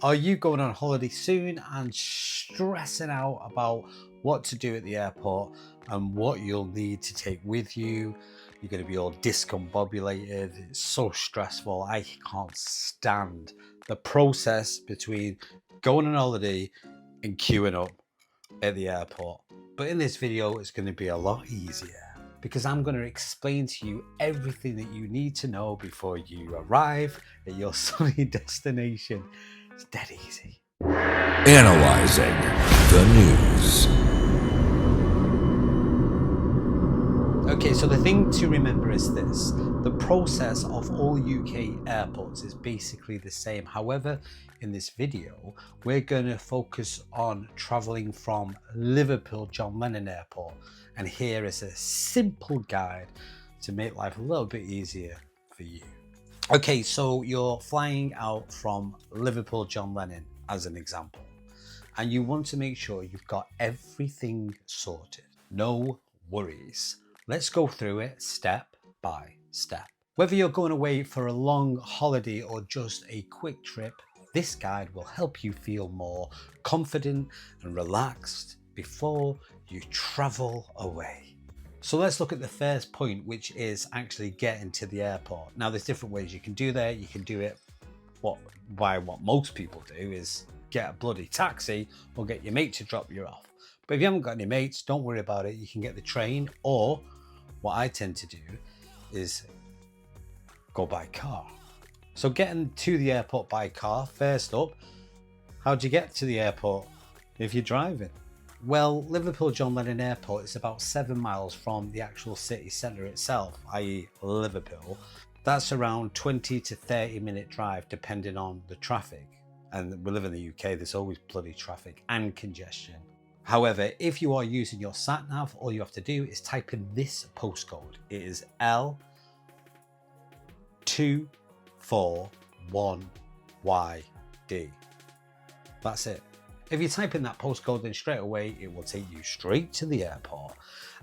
Are you going on holiday soon and stressing out about what to do at the airport and what you'll need to take with you? You're going to be all discombobulated. It's so stressful. I can't stand the process between going on holiday and queuing up at the airport. But in this video, it's going to be a lot easier because I'm going to explain to you everything that you need to know before you arrive at your sunny destination. It's dead easy. Analyzing the news. Okay, so the thing to remember is this. The process of all UK airports is basically the same. However, in this video, we're going to focus on travelling from Liverpool John Lennon Airport. And here is a simple guide to make life a little bit easier for you. Okay, so you're flying out from Liverpool John Lennon as an example, and you want to make sure you've got everything sorted. No worries. Let's go through it step by step. Whether you're going away for a long holiday or just a quick trip, this guide will help you feel more confident and relaxed before you travel away. So let's look at the first point, which is actually getting to the airport. Now there's different ways you can do that. You can do it by what most people do is get a bloody taxi or get your mate to drop you off. But if you haven't got any mates, don't worry about it. You can get the train, or what I tend to do is go by car. So getting to the airport by car, first up, how do you get to the airport if you're driving? Well, Liverpool John Lennon Airport is about 7 miles from the actual city centre itself, i.e. Liverpool. That's around 20 to 30 minute drive depending on the traffic. And we live in the UK, there's always bloody traffic and congestion. However, if you are using your sat nav, all you have to do is type in this postcode. It is L241YD. That's it. If you type in that postcode, then straight away it will take you straight to the airport,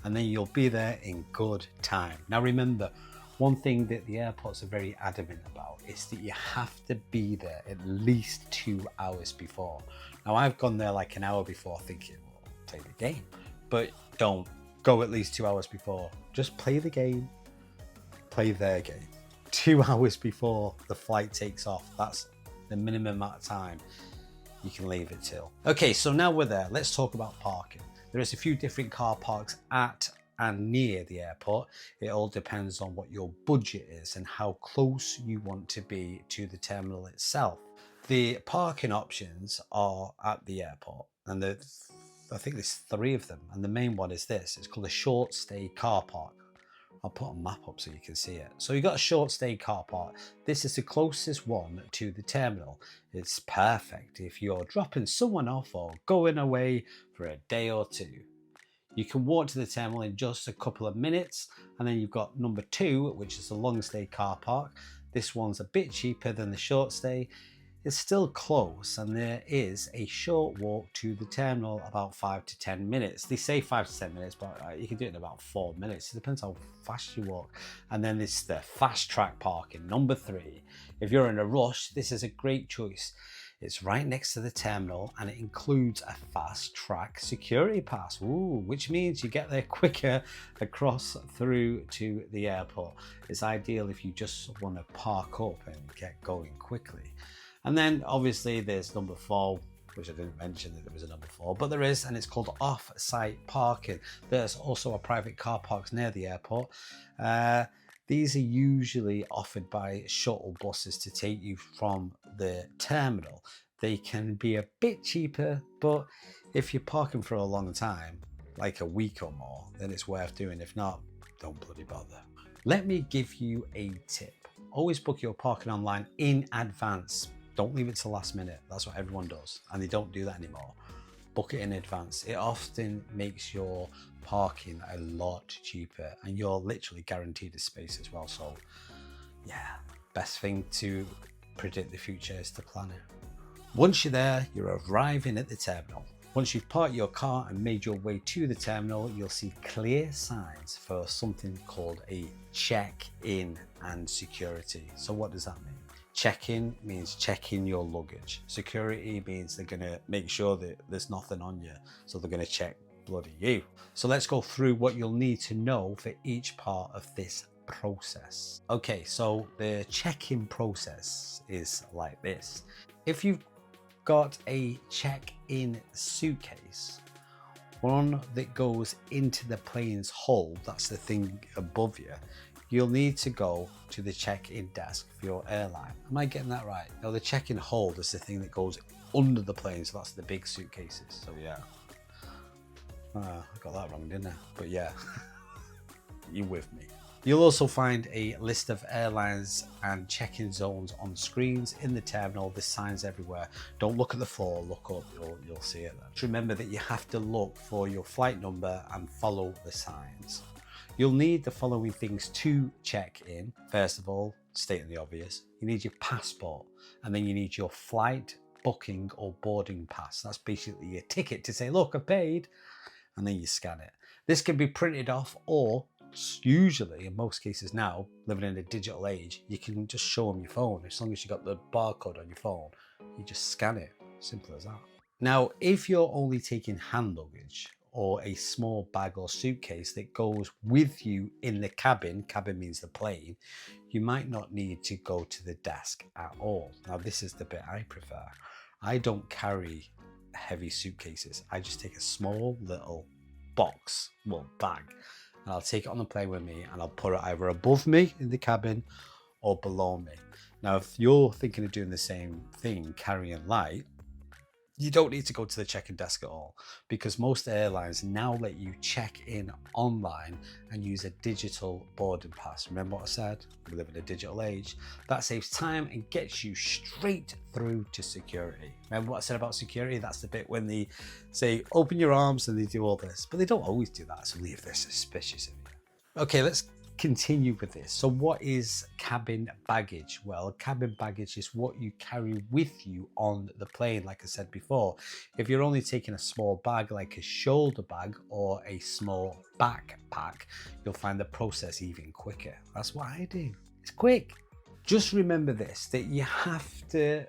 and then you'll be there in good time. Now remember, one thing that the airports are very adamant about is that you have to be there at least 2 hours before. Now I've gone there like an hour before thinking, well, I'll play the game. But don't go at least 2 hours before. Just play the game, play their game. 2 hours before the flight takes off, that's the minimum amount of time you can leave it till. Okay, so now we're there, let's talk about parking. There is a few different car parks at and near the airport. It all depends on what your budget is and how close you want to be to the terminal itself. The parking options are at the airport, and I think there's 3 of them, and the main one is this. It's called a short stay car park. I'll put a map up so you can see it. So you've got a short stay car park. This is the closest one to the terminal. It's perfect if you're dropping someone off or going away for a day or two. You can walk to the terminal in just a couple of minutes. And then you've got number 2, which is a long stay car park. This one's a bit cheaper than the short stay. It's still close, and there is a short walk to the terminal, about 5 to 10 minutes. They say 5 to 10 minutes, but you can do it in about 4 minutes. It depends how fast you walk. And then there's the fast track parking, number 3. If you're in a rush, this is a great choice. It's right next to the terminal, and it includes a fast track security pass, which means you get there quicker across through to the airport. It's ideal if you just want to park up and get going quickly. And then obviously there's number 4, which I didn't mention that there was a number 4, but there is, and it's called off-site parking. There's also a private car parks near the airport. These are usually offered by shuttle buses to take you from the terminal. They can be a bit cheaper, but if you're parking for a long time, like a week or more, then it's worth doing. If not, don't bloody bother. Let me give you a tip. Always book your parking online in advance. Don't leave it to last minute. That's what everyone does, and they don't do that anymore. Book it in advance. It often makes your parking a lot cheaper, and you're literally guaranteed a space as well. So yeah, best thing to predict the future is to plan it. Once you're there, you're arriving at the terminal. Once you've parked your car and made your way to the terminal, you'll see clear signs for something called a check-in and security. So what does that mean? Check-in means checking your luggage. Security means they're going to make sure that there's nothing on you, so they're going to check bloody you. So let's go through what you'll need to know for each part of this process. Okay, so the check-in process is like this. If you've got a check-in suitcase, one that goes into the plane's hold, that's the thing above you, you'll need to go to the check-in desk for your airline. Am I getting that right? No, the check-in hold is the thing that goes under the plane, so that's the big suitcases. So yeah, I got that wrong, didn't I? But yeah, you're with me. You'll also find a list of airlines and check-in zones on screens in the terminal. There's signs everywhere. Don't look at the floor, look up, you'll see it there. Just remember that you have to look for your flight number and follow the signs. You'll need the following things to check in. First of all, stating the obvious, you need your passport, and then you need your flight booking or boarding pass. That's basically your ticket to say, look, I paid, and then you scan it. This can be printed off, or usually, in most cases now, living in a digital age, you can just show them your phone. As long as you got the barcode on your phone, you just scan it. Simple as that. Now, if you're only taking hand luggage, or a small bag or suitcase that goes with you in the cabin means the plane, you might not need to go to the desk at all. Now, this is the bit I prefer. I don't carry heavy suitcases. I just take a small little bag, and I'll take it on the plane with me, and I'll put it either above me in the cabin or below me. Now, if you're thinking of doing the same thing, carrying light, you don't need to go to the check-in desk at all, because most airlines now let you check in online and use a digital boarding pass. Remember what I said? We live in a digital age. That saves time and gets you straight through to security. Remember what I said about security? That's the bit when they say, open your arms, and they do all this. But they don't always do that, so leave this suspicious of you. Okay, let's continue with this. So what is cabin baggage? Well, cabin baggage is what you carry with you on the plane. Like I said before, if you're only taking a small bag like a shoulder bag or a small backpack, you'll find the process even quicker. That's what I do. It's quick. Just remember this, that you have to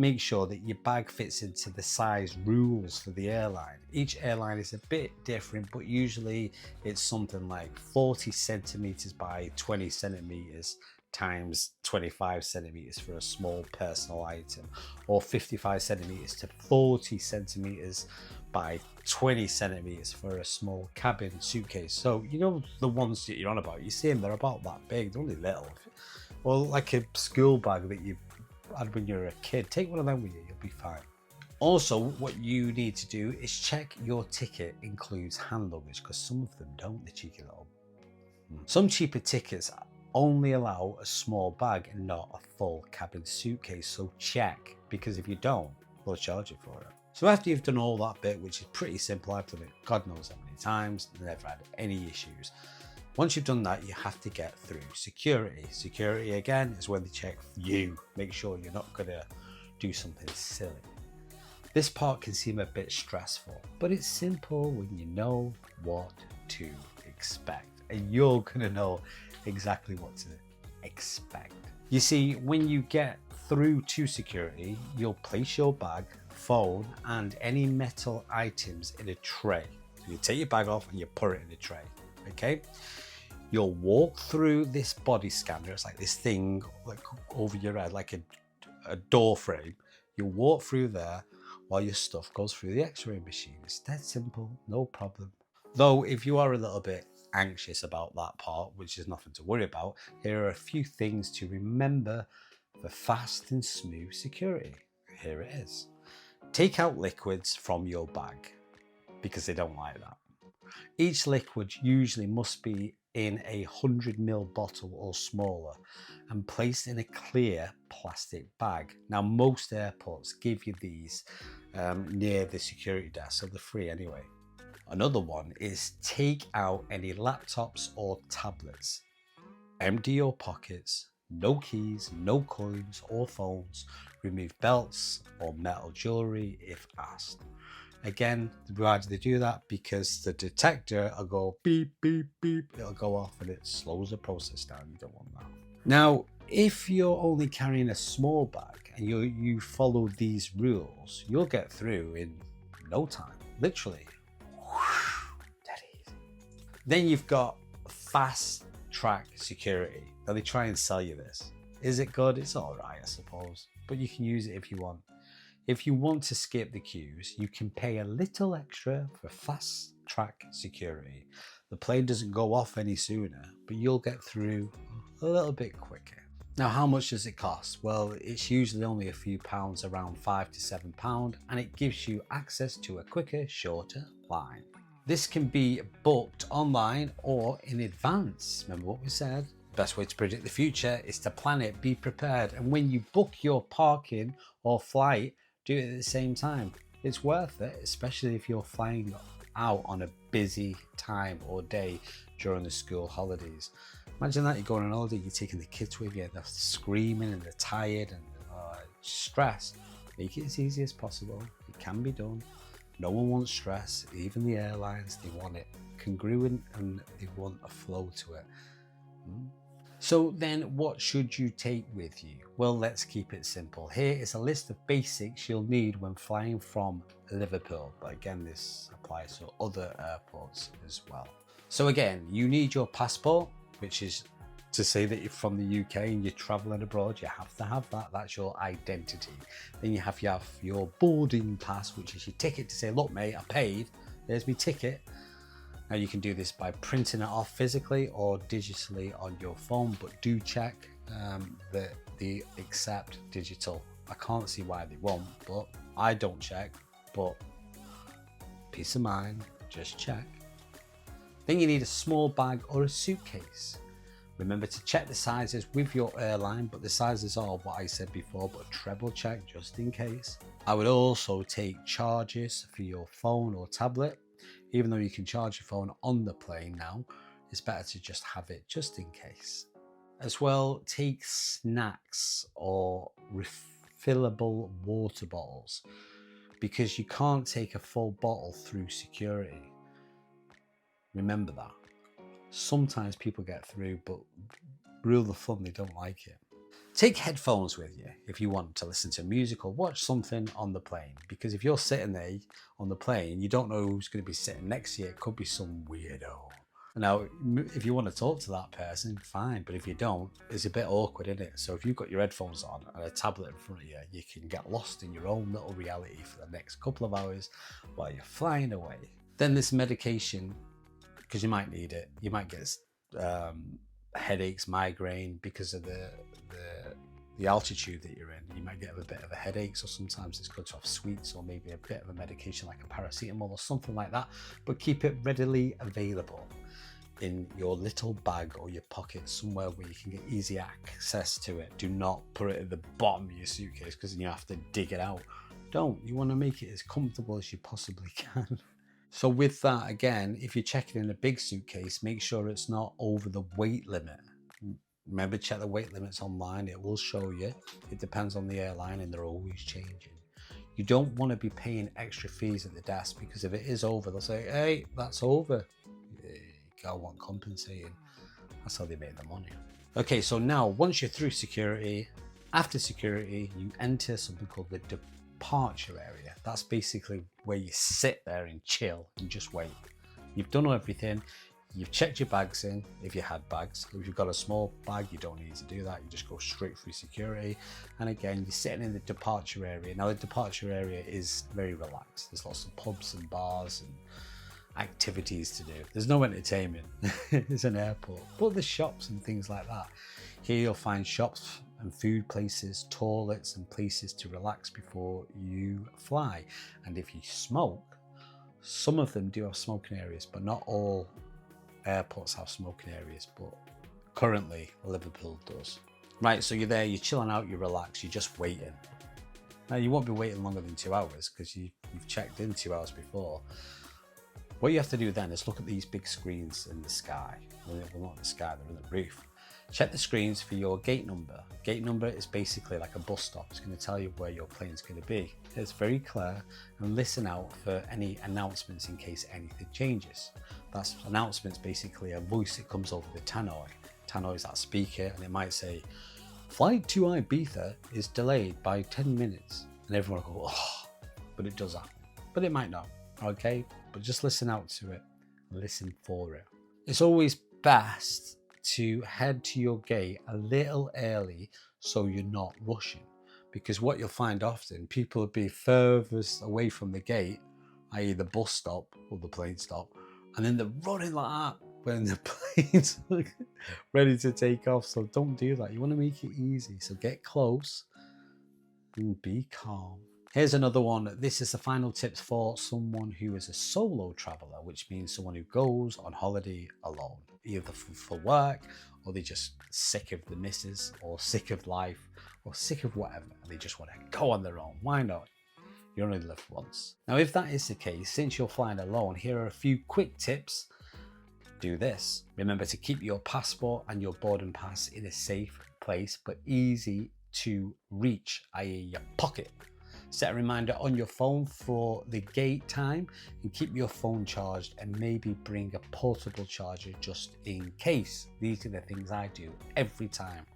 make sure that your bag fits into the size rules for the airline. Each airline is a bit different, but usually it's something like 40 centimeters by 20 centimeters times 25 centimeters for a small personal item, or 55 centimeters to 40 centimeters by 20 centimeters for a small cabin suitcase. So you know the ones that you're on about, you see them, they're about that big, they're only little. Or like a school bag that you had when you were a kid, take one of them with you, you'll be fine. Also, what you need to do is check your ticket includes hand luggage, because some of them don't, the cheeky little. Some cheaper tickets only allow a small bag and not a full cabin suitcase, so check, because if you don't, they'll charge you for it. So after you've done all that bit, which is pretty simple, I've done it God knows how many times, never had any issues. Once you've done that, you have to get through security. Security, again, is when they check you. Make sure you're not going to do something silly. This part can seem a bit stressful, but it's simple when you know what to expect. And you're going to know exactly what to expect. You see, when you get through to security, you'll place your bag, phone, and any metal items in a tray. So you take your bag off and you put it in a tray, okay? You'll walk through this body scanner. It's like this thing like over your head, like a door frame. You'll walk through there while your stuff goes through the x-ray machine. It's dead simple, no problem. Though if you are a little bit anxious about that part, which is nothing to worry about, here are a few things to remember for fast and smooth security. Here it is. Take out liquids from your bag, because they don't like that. Each liquid usually must be in a 100ml bottle or smaller and placed in a clear plastic bag. Now, most airports give you these near the security desk, so they're free anyway. Another one is take out any laptops or tablets. Empty your pockets, no keys, no coins or phones. Remove belts or metal jewelry if asked. Again, why do they do that? Because the detector will go beep, beep, beep. It'll go off and it slows the process down. You don't want that. Now, if you're only carrying a small bag and you follow these rules, you'll get through in no time, literally. Dead easy. Then you've got fast track security. Now they try and sell you this. Is it good? It's all right, I suppose, but you can use it if you want. If you want to skip the queues, you can pay a little extra for fast track security. The plane doesn't go off any sooner, but you'll get through a little bit quicker. Now, how much does it cost? Well, it's usually only a few pounds, around £5 to £7, and it gives you access to a quicker, shorter line. This can be booked online or in advance. Remember what we said? Best way to predict the future is to plan it, be prepared, and when you book your parking or flight, do it at the same time. It's worth it, especially if you're flying out on a busy time or day during the school holidays. Imagine that, you're going on holiday, you're taking the kids with you, they're screaming and they're tired and stressed. Make it as easy as possible. It can be done. No one wants stress, even the airlines, they want it congruent and they want a flow to it. So then what should you take with you? Well, let's keep it simple. Here is a list of basics you'll need when flying from Liverpool. But again, this applies to other airports as well. So again, you need your passport, which is to say that you're from the UK and you're traveling abroad. You have to have that. That's your identity. Then you have your boarding pass, which is your ticket to say, look, mate, I paid. There's my ticket. Now you can do this by printing it off physically or digitally on your phone, but do check that they accept digital. I can't see why they won't, but I don't check, but peace of mind, just check. Then you need a small bag or a suitcase. Remember to check the sizes with your airline, but the sizes are what I said before, but treble check just in case. I would also take charges for your phone or tablet. Even though you can charge your phone on the plane now, it's better to just have it just in case. As well, take snacks or refillable water bottles because you can't take a full bottle through security. Remember that. Sometimes people get through, but rule of thumb, they don't like it. Take headphones with you if you want to listen to music or watch something on the plane, because if you're sitting there on the plane, you don't know who's going to be sitting next to you. It could be some weirdo. Now, if you want to talk to that person, fine, but if you don't, it's a bit awkward, isn't it? So if you've got your headphones on and a tablet in front of you, you can get lost in your own little reality for the next couple of hours while you're flying away. Then there's medication, because you might need it. You might get headaches, migraine because of the altitude that you're in. You might get a bit of a headache, so sometimes it's good to have sweets or maybe a bit of a medication like a paracetamol or something like that, but keep it readily available in your little bag or your pocket, somewhere where you can get easy access to it. Do not put it at the bottom of your suitcase because then you have to dig it out. Don't. You want to make it as comfortable as you possibly can. So with that, again, if you're checking in a big suitcase, make sure it's not over the weight limit. Remember, check the weight limits online. It will show you. It depends on the airline and they're always changing. You don't want to be paying extra fees at the desk because if it is over, they'll say, hey, that's over. You gotta want compensating. That's how they make the money. Okay, so now once you're through security, after security, you enter something called the departure area. That's basically where you sit there and chill and just wait. You've done everything. You've checked your bags in, if you had bags. If you've got a small bag, you don't need to do that. You just go straight through security. And again, you're sitting in the departure area. Now, the departure area is very relaxed. There's lots of pubs and bars and activities to do. There's no entertainment. It's an airport. But there's shops and things like that. Here you'll find shops and food places, toilets and places to relax before you fly. And if you smoke, some of them do have smoking areas, but not all airports have smoking areas, but currently Liverpool does. Right, so you're there, you're chilling out, you're relaxed, you're just waiting. Now you won't be waiting longer than 2 hours because you've checked in 2 hours before. What you have to do then is look at these big screens in the sky. Well, not in the sky, they're in the roof. Check the screens for your gate number. Gate number is basically like a bus stop. It's going to tell you where your plane's going to be. It's very clear, and listen out for any announcements in case anything changes. That's announcements, basically a voice that comes over the tannoy. Tannoy is that speaker, and it might say, flight to Ibiza is delayed by 10 minutes. And everyone will go, oh, but it does happen. But it might not, okay? But just listen out to it. Listen for it. It's always best to head to your gate a little early so you're not rushing. Because what you'll find often, people will be furthest away from the gate, i.e. the bus stop or the plane stop, and then they're running like that when the plane's ready to take off. So don't do that. You want to make it easy. So get close and be calm. Here's another one. This is the final tips for someone who is a solo traveler, which means someone who goes on holiday alone, either for work, or they're just sick of the missus, or sick of life, or sick of whatever, and they just want to go on their own. Why not? You only live once. Now, if that is the case, since you're flying alone, here are a few quick tips. Do this. Remember to keep your passport and your boarding pass in a safe place, but easy to reach, i.e. your pocket. Set a reminder on your phone for the gate time and keep your phone charged, and maybe bring a portable charger just in case. These are the things I do every time,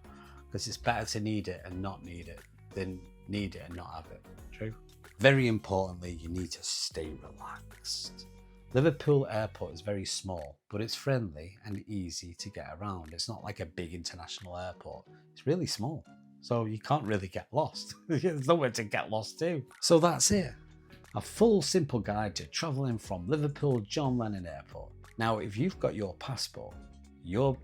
because it's better to need it and not need it than need it and not have it. True? Very importantly, you need to stay relaxed. Liverpool Airport is very small, but it's friendly and easy to get around. It's not like a big international airport. It's really small. So you can't really get lost. There's nowhere to get lost to. So that's it. A full simple guide to travelling from Liverpool John Lennon Airport. Now, if you've got your passport, your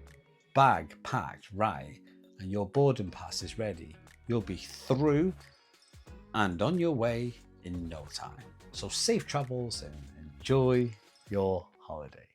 bag packed right, and your boarding pass is ready, you'll be through and on your way in no time. So safe travels and enjoy your holiday.